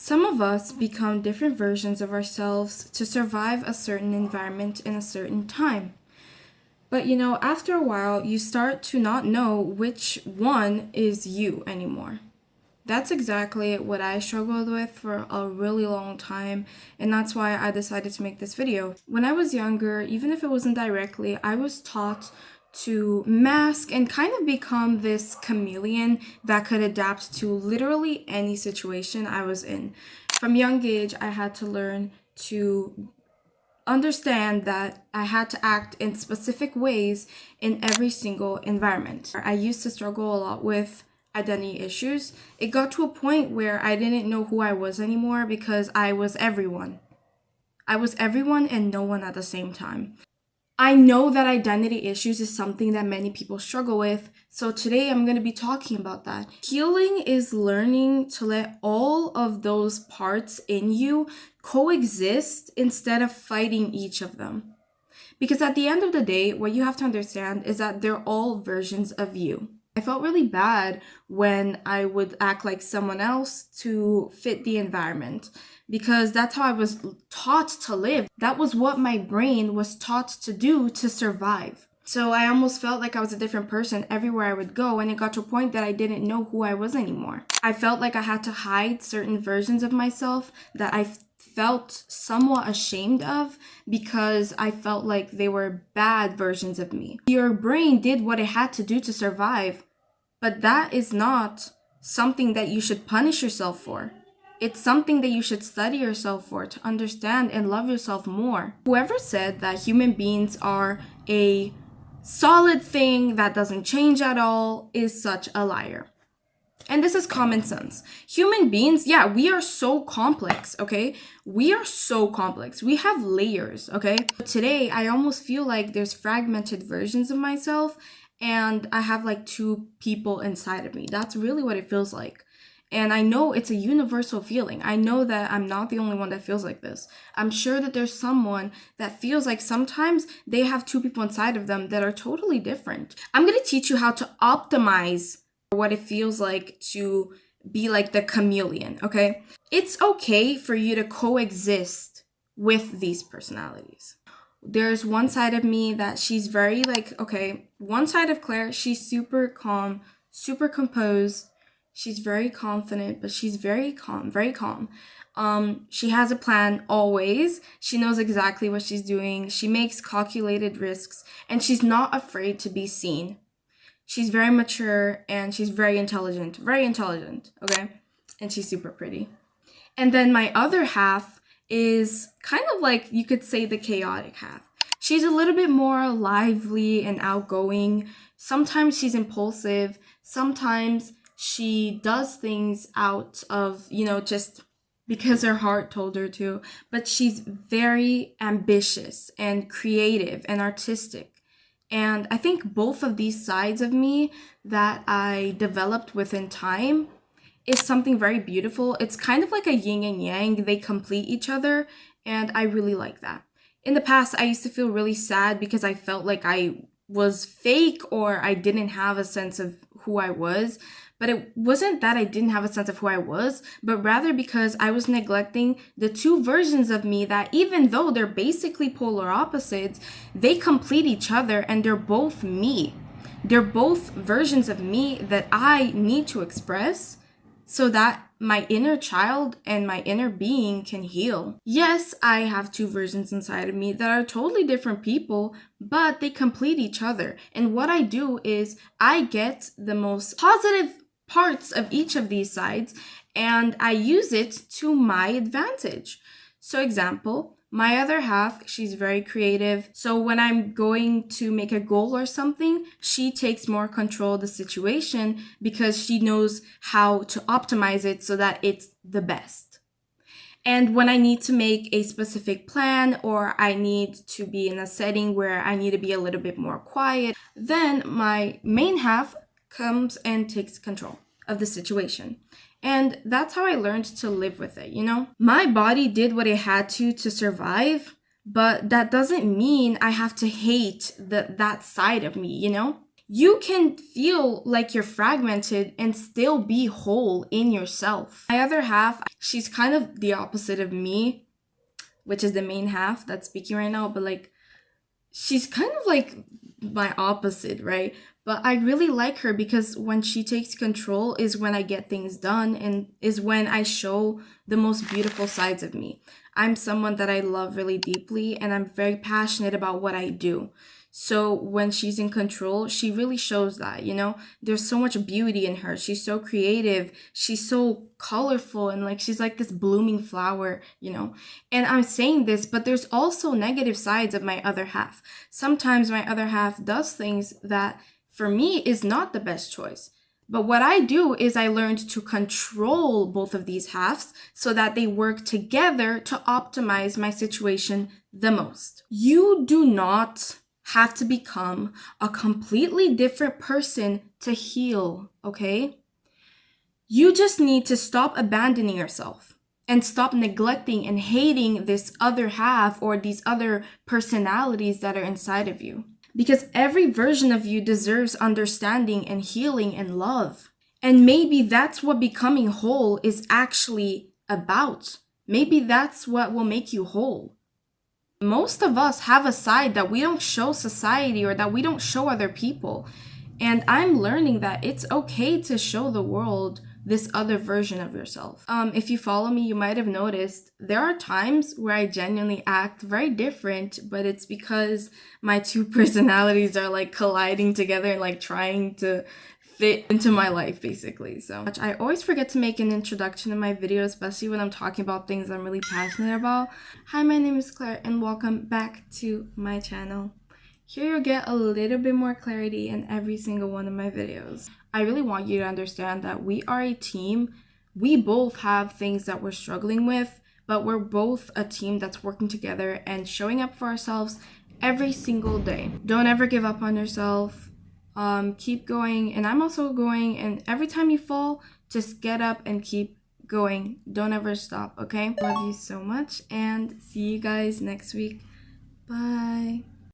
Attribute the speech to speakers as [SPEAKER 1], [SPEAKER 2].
[SPEAKER 1] Some of us become different versions of ourselves to survive a certain environment in a certain time. But after a while, you start to not know which one is you anymore. That's exactly what I struggled with for a really long time, and that's why I decided to make this video. When I was younger, even if it wasn't directly, I was taught to mask and kind of become this chameleon that could adapt to literally any situation I was in. From young age, I had to learn to understand that I had to act in specific ways in every single environment. I used to struggle a lot with identity issues. It got to a point where I didn't know who I was anymore because I was everyone. I was everyone and no one at the same time. I know that identity issues is something that many people struggle with, so today I'm going to be talking about that. Healing is learning to let all of those parts in you coexist instead of fighting each of them. Because at the end of the day, what you have to understand is that they're all versions of you. I felt really bad when I would act like someone else to fit the environment because that's how I was taught to live. That was what my brain was taught to do to survive. So I almost felt like I was a different person everywhere I would go, and it got to a point that I didn't know who I was anymore. I felt like I had to hide certain versions of myself that I felt somewhat ashamed of because I felt like they were bad versions of me. Your brain did what it had to do to survive, but that is not something that you should punish yourself for. It's something that you should study yourself for to understand and love yourself more. Whoever said that human beings are a solid thing that doesn't change at all is such a liar. And this is common sense. Human beings, yeah, we are so complex, okay? We are so complex. We have layers, okay? Today, I almost feel like there's fragmented versions of myself and I have like two people inside of me. That's really what it feels like. And I know it's a universal feeling. I know that I'm not the only one that feels like this. I'm sure that there's someone that feels like sometimes they have two people inside of them that are totally different. I'm going to teach you how to optimize what it feels like to be like the chameleon, okay? It's okay for you to coexist with these personalities. There's one side of me that she's very like, okay, one side of Claire, she's super calm, super composed. She's very confident, but she's very calm, very calm. She has a plan always. She knows exactly what she's doing. She makes calculated risks, and she's not afraid to be seen. She's very mature and she's very intelligent, okay? And she's super pretty. And then my other half is kind of like, you could say, the chaotic half. She's a little bit more lively and outgoing. Sometimes she's impulsive. Sometimes she does things out of, just because her heart told her to. But she's very ambitious and creative and artistic. And I think both of these sides of me that I developed within time is something very beautiful. It's kind of like a yin and yang. They complete each other, and I really like that. In the past, I used to feel really sad because I felt like I was fake or I didn't have a sense of who I was. But it wasn't that I didn't have a sense of who I was, but rather because I was neglecting the two versions of me that, even though they're basically polar opposites, they complete each other and they're both me. They're both versions of me that I need to express so that my inner child and my inner being can heal. Yes, I have two versions inside of me that are totally different people, but they complete each other. And what I do is I get the most positive parts of each of these sides and I use it to my advantage. So example, my other half, she's very creative. So when I'm going to make a goal or something, she takes more control of the situation because she knows how to optimize it so that it's the best. And when I need to make a specific plan or I need to be in a setting where I need to be a little bit more quiet, then my main half comes and takes control of the situation. And that's how I learned to live with it, My body did what it had to survive, but that doesn't mean I have to hate that side of me, You can feel like you're fragmented and still be whole in yourself. My other half, she's kind of the opposite of me, which is the main half that's speaking right now, but like she's kind of like my opposite, right? But I really like her because when she takes control is when I get things done and is when I show the most beautiful sides of me. I'm someone that I love really deeply and I'm very passionate about what I do. So when she's in control, she really shows that, you know? There's so much beauty in her. She's so creative. She's so colorful and like she's like this blooming flower, you know? And I'm saying this, but there's also negative sides of my other half. Sometimes my other half does things that for me is not the best choice. But what I do is I learned to control both of these halves so that they work together to optimize my situation the most. You do not have to become a completely different person to heal, okay? You just need to stop abandoning yourself and stop neglecting and hating this other half or these other personalities that are inside of you. Because every version of you deserves understanding and healing and love. And maybe that's what becoming whole is actually about. Maybe that's what will make you whole. Most of us have a side that we don't show society or that we don't show other people. And I'm learning that it's okay to show the world this other version of yourself. If you follow me, you might have noticed there are times where I genuinely act very different, but it's because my two personalities are like colliding together and like trying to fit into my life basically. So I always forget to make an introduction in my video, especially when I'm talking about things I'm really passionate about. Hi, my name is Claire and welcome back to my channel. Here you'll get a little bit more clarity in every single one of my videos. I really want you to understand that we are a team. We both have things that we're struggling with, but we're both a team that's working together and showing up for ourselves every single day. Don't ever give up on yourself. Keep going, and I'm also going, and every time you fall, just get up and keep going. Don't ever stop, okay? Love you so much, and see you guys next week. Bye.